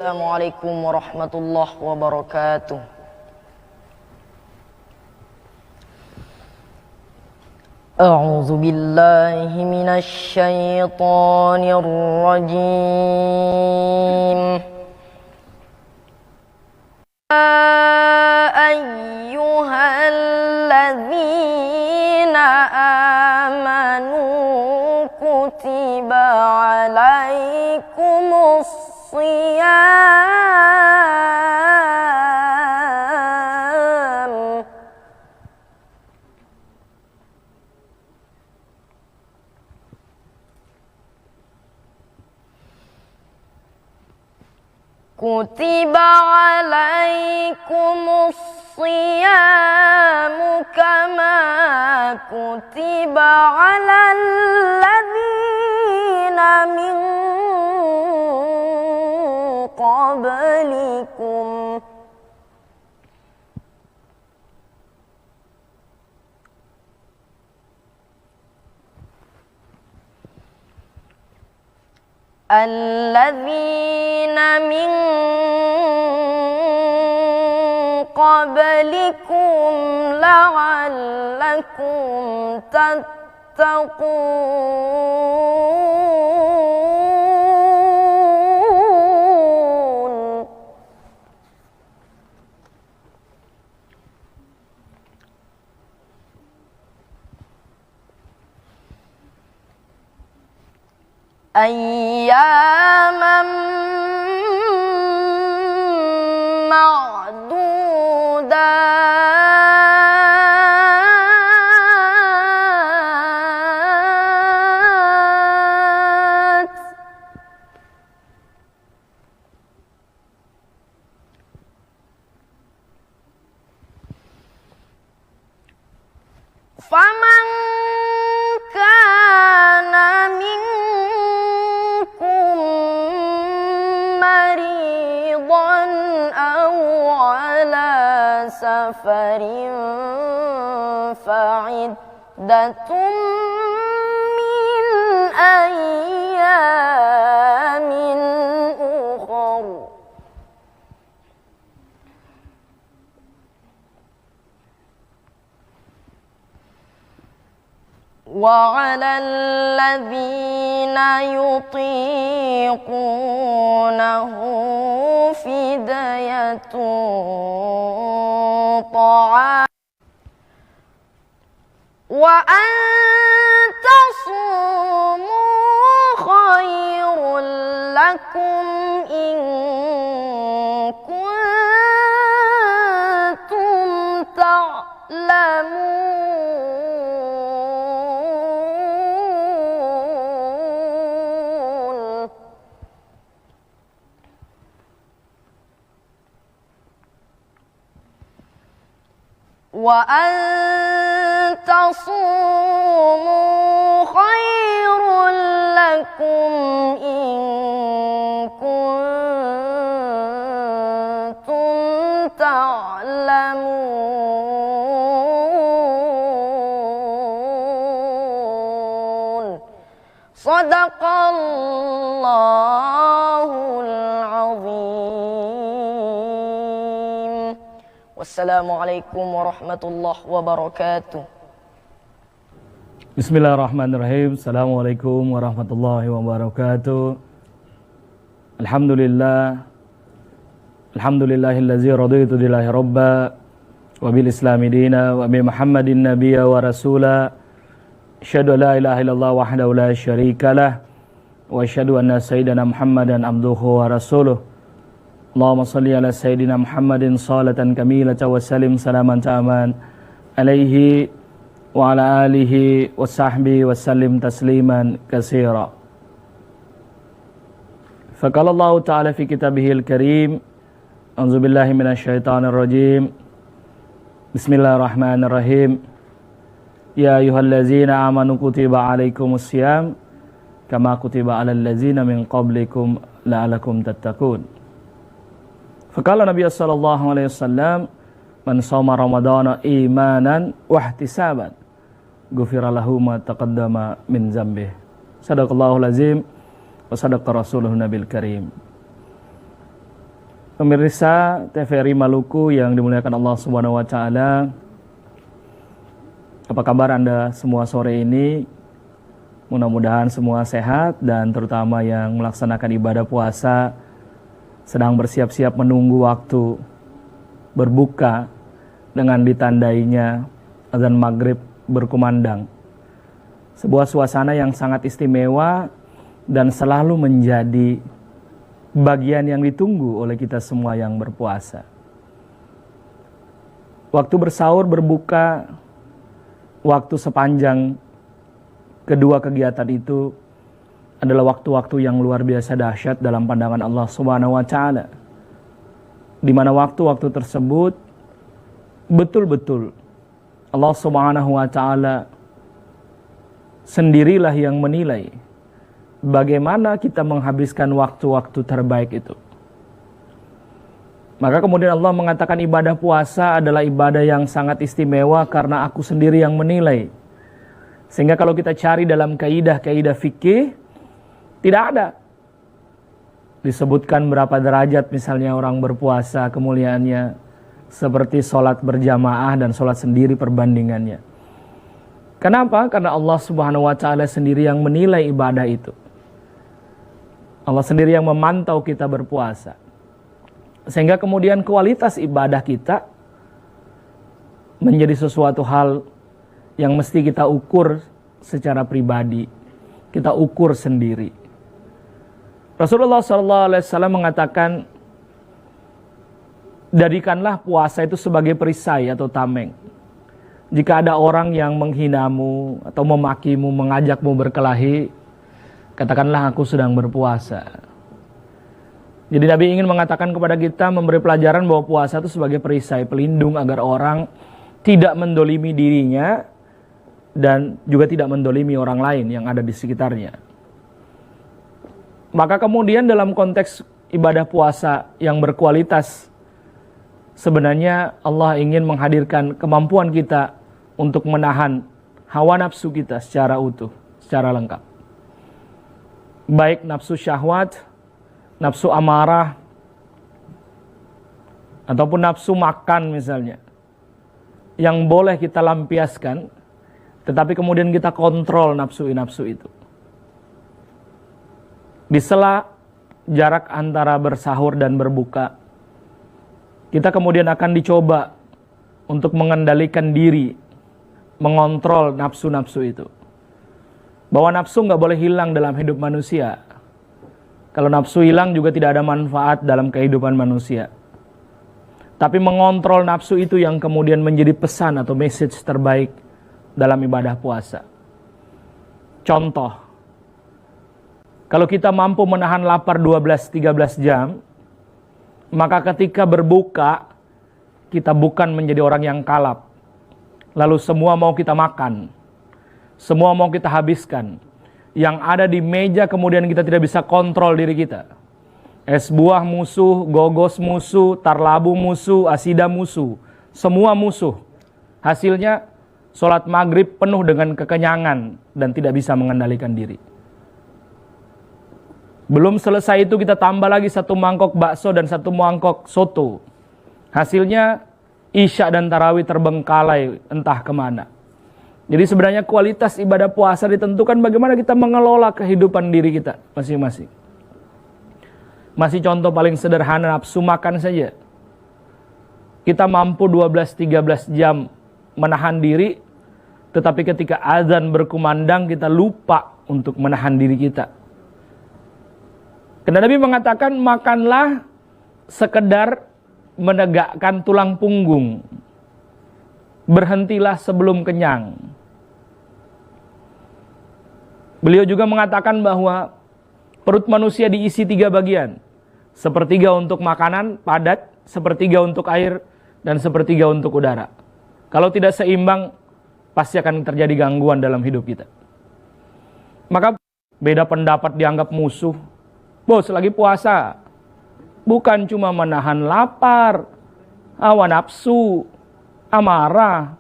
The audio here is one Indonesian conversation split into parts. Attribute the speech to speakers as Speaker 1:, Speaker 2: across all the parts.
Speaker 1: Assalamualaikum warahmatullahi wabarakatuh. A'udzu billahi minasy syaithanir rajim. Ayyuhalladzina amanu kutiba alaikumus shiyam kutiba alaikumus shiyamu kama kutiba alal ladzina min qablikum alladzina min qablikum la'allakum tattaqun. Ayyaman ma'dudat faman kana minkum maridan aw ala safarin fa'iddatun min ayyamin ukhar. وعلى الذين يطيقونه فدية طعام وأن تصوموا خير لكم إن كنتم تعلمون. وأن تصوموا خير لكم إن كنتم تعلمون. صدق الله العظيم. Wassalamualaikum warahmatullahi wabarakatuh.
Speaker 2: Bismillahirrahmanirrahim. Assalamualaikum warahmatullahi wabarakatuh. Alhamdulillahillazi raditu billahi rabba wa bil islami dina wa bi Muhammadin nabiyya wa rasula. Asyhadu an la ilaha illallah wahdahu la syarikalah wa asyhadu anna sayyidana Muhammadan abduhu wa rasuluh. Allahumma salli ala sayyidina Muhammadin salatan kamilatan wa sallim salaman ta'aman alaihi wa ala alihi wa sahbihi wa sallim tasliman katsira. Faqala Allah ta'ala fi kitabihil karim, a'udzu billahi minasy syaithanir rajim. Bismillahirrahmanirrahim. Ya ayyuhallazina amanu kutiba alaikumus syiyam kama kutiba alal ladzina min qablikum la'alakum tattaqun. Faqala Nabi sallallahu alaihi wasallam, man shoma ramadhana imanan wa ihtisaban ghufira lahu ma taqaddama min dzambih. Sadaqallahul azim wa sadaqa rasuluhun nabil karim. Pemirsa TVRI Maluku yang dimuliakan Allah Subhanahu wa taala. Apa kabar Anda semua sore ini? Mudah-mudahan semua sehat dan terutama yang melaksanakan ibadah puasa sedang bersiap-siap menunggu waktu berbuka dengan ditandainya azan maghrib berkumandang. Sebuah suasana yang sangat istimewa dan selalu menjadi bagian yang ditunggu oleh kita semua yang berpuasa. Waktu bersahur, berbuka, waktu sepanjang kedua kegiatan itu adalah waktu-waktu yang luar biasa dahsyat dalam pandangan Allah Subhanahu wa taala. Di mana waktu-waktu tersebut betul-betul Allah Subhanahu wa taala sendirilah yang menilai bagaimana kita menghabiskan waktu-waktu terbaik itu. Maka kemudian Allah mengatakan ibadah puasa adalah ibadah yang sangat istimewa karena aku sendiri yang menilai. Sehingga kalau kita cari dalam kaidah-kaidah fikih, tidak ada disebutkan berapa derajat misalnya orang berpuasa kemuliaannya, seperti sholat berjamaah dan sholat sendiri perbandingannya. Kenapa? Karena Allah Subhanahu wa taala sendiri yang menilai ibadah itu. Allah sendiri yang memantau kita berpuasa. Sehingga kemudian kualitas ibadah kita menjadi sesuatu hal yang mesti kita ukur secara pribadi. Kita ukur sendiri. Rasulullah SAW mengatakan, jadikanlah puasa itu sebagai perisai atau tameng. Jika ada orang yang menghinamu atau memakimu, mengajakmu berkelahi, katakanlah aku sedang berpuasa. Jadi Nabi ingin mengatakan kepada kita, memberi pelajaran bahwa puasa itu sebagai perisai, pelindung agar orang tidak mendolimi dirinya dan juga tidak mendolimi orang lain yang ada di sekitarnya. Maka kemudian dalam konteks ibadah puasa yang berkualitas, sebenarnya Allah ingin menghadirkan kemampuan kita untuk menahan hawa nafsu kita secara utuh, secara lengkap. Baik nafsu syahwat, nafsu amarah, ataupun nafsu makan misalnya, yang boleh kita lampiaskan, tetapi kemudian kita kontrol nafsu itu. Di sela jarak antara bersahur dan berbuka, kita kemudian akan dicoba untuk mengendalikan diri, mengontrol nafsu-nafsu itu. Bahwa nafsu nggak boleh hilang dalam hidup manusia. Kalau nafsu hilang juga tidak ada manfaat dalam kehidupan manusia. Tapi mengontrol nafsu itu yang kemudian menjadi pesan atau message terbaik dalam ibadah puasa. Contoh, kalau kita mampu menahan lapar 12-13 jam, maka ketika berbuka, kita bukan menjadi orang yang kalap. Lalu semua mau kita makan, semua mau kita habiskan. Yang ada di meja kemudian kita tidak bisa kontrol diri kita. Es buah musuh, gogos musuh, tarlabu musuh, asida musuh. Semua musuh. Hasilnya sholat maghrib penuh dengan kekenyangan dan tidak bisa mengendalikan diri. Belum selesai itu kita tambah lagi 1 mangkok bakso dan 1 mangkok soto. Hasilnya isya dan tarawih terbengkalai entah kemana. Jadi sebenarnya kualitas ibadah puasa ditentukan bagaimana kita mengelola kehidupan diri kita masing-masing. Masih contoh paling sederhana, nafsu makan saja. Kita mampu 12-13 jam menahan diri, tetapi ketika azan berkumandang kita lupa untuk menahan diri kita. Karena Nabi mengatakan, makanlah sekedar menegakkan tulang punggung. Berhentilah sebelum kenyang. Beliau juga mengatakan bahwa perut manusia diisi 3 bagian. 1/3 untuk makanan padat, 1/3 untuk air, dan 1/3 untuk udara. Kalau tidak seimbang, pasti akan terjadi gangguan dalam hidup kita. Maka beda pendapat dianggap musuh. Bos, lagi puasa. Bukan cuma menahan lapar, hawa nafsu, amarah.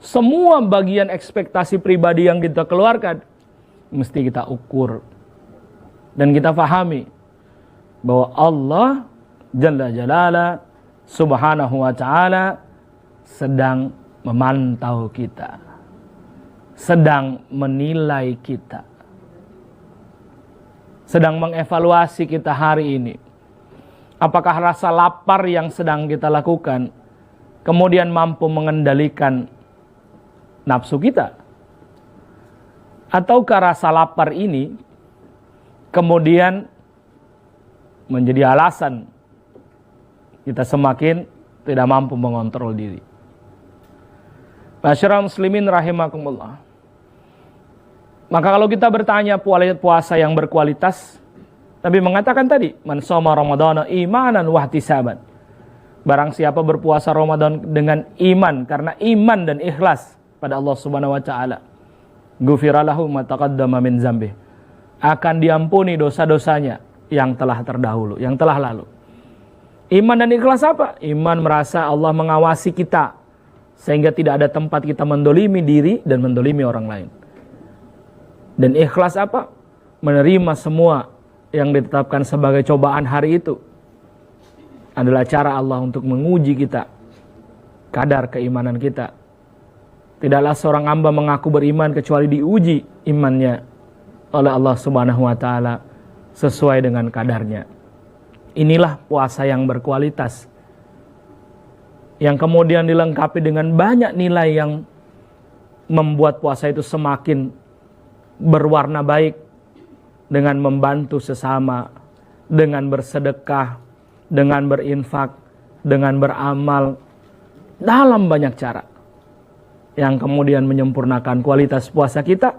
Speaker 2: Semua bagian ekspektasi pribadi yang kita keluarkan mesti kita ukur dan kita pahami bahwa Allah Jalla Jalala Subhanahu wa ta'ala sedang memantau kita, sedang menilai kita, sedang mengevaluasi kita hari ini. Apakah rasa lapar yang sedang kita lakukan kemudian mampu mengendalikan nafsu kita? Ataukah rasa lapar ini kemudian menjadi alasan kita semakin tidak mampu mengontrol diri? Masyarakat muslimin rahimakumullah. Maka kalau kita bertanya puasa yang berkualitas, Nabi mengatakan tadi, man shoma ramadhana imanan wa ihtisaban. Barang siapa berpuasa Ramadan dengan iman, karena iman dan ikhlas pada Allah Subhanahu wa taala, ghufira lahu ma taqaddama min dzambih. Akan diampuni dosa-dosanya yang telah terdahulu, yang telah lalu. Iman dan ikhlas apa? Iman merasa Allah mengawasi kita, sehingga tidak ada tempat kita mendolimi diri dan mendolimi orang lain. Dan ikhlas apa? Menerima semua yang ditetapkan sebagai cobaan hari itu adalah cara Allah untuk menguji kita, kadar keimanan kita. Tidaklah seorang hamba mengaku beriman kecuali diuji imannya oleh Allah Subhanahu wa taala sesuai dengan kadarnya. Inilah puasa yang berkualitas, yang kemudian dilengkapi dengan banyak nilai yang membuat puasa itu semakin berwarna baik, dengan membantu sesama, dengan bersedekah, dengan berinfak, dengan beramal, dalam banyak cara yang kemudian menyempurnakan kualitas puasa kita.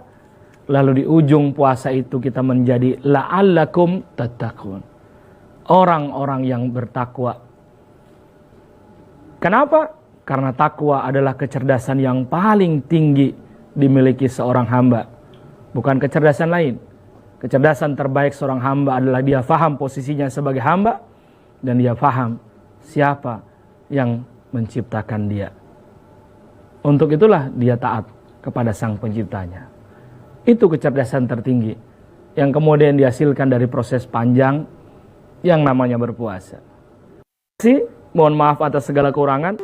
Speaker 2: Lalu di ujung puasa itu kita menjadi la'allakum tattaqun, orang-orang yang bertakwa. Kenapa? Karena takwa adalah kecerdasan yang paling tinggi dimiliki seorang hamba, bukan kecerdasan lain. Kecerdasan terbaik seorang hamba adalah dia faham posisinya sebagai hamba, dan dia faham siapa yang menciptakan dia. Untuk itulah dia taat kepada sang penciptanya. Itu kecerdasan tertinggi yang kemudian dihasilkan dari proses panjang yang namanya berpuasa. Mohon maaf atas segala kekurangan.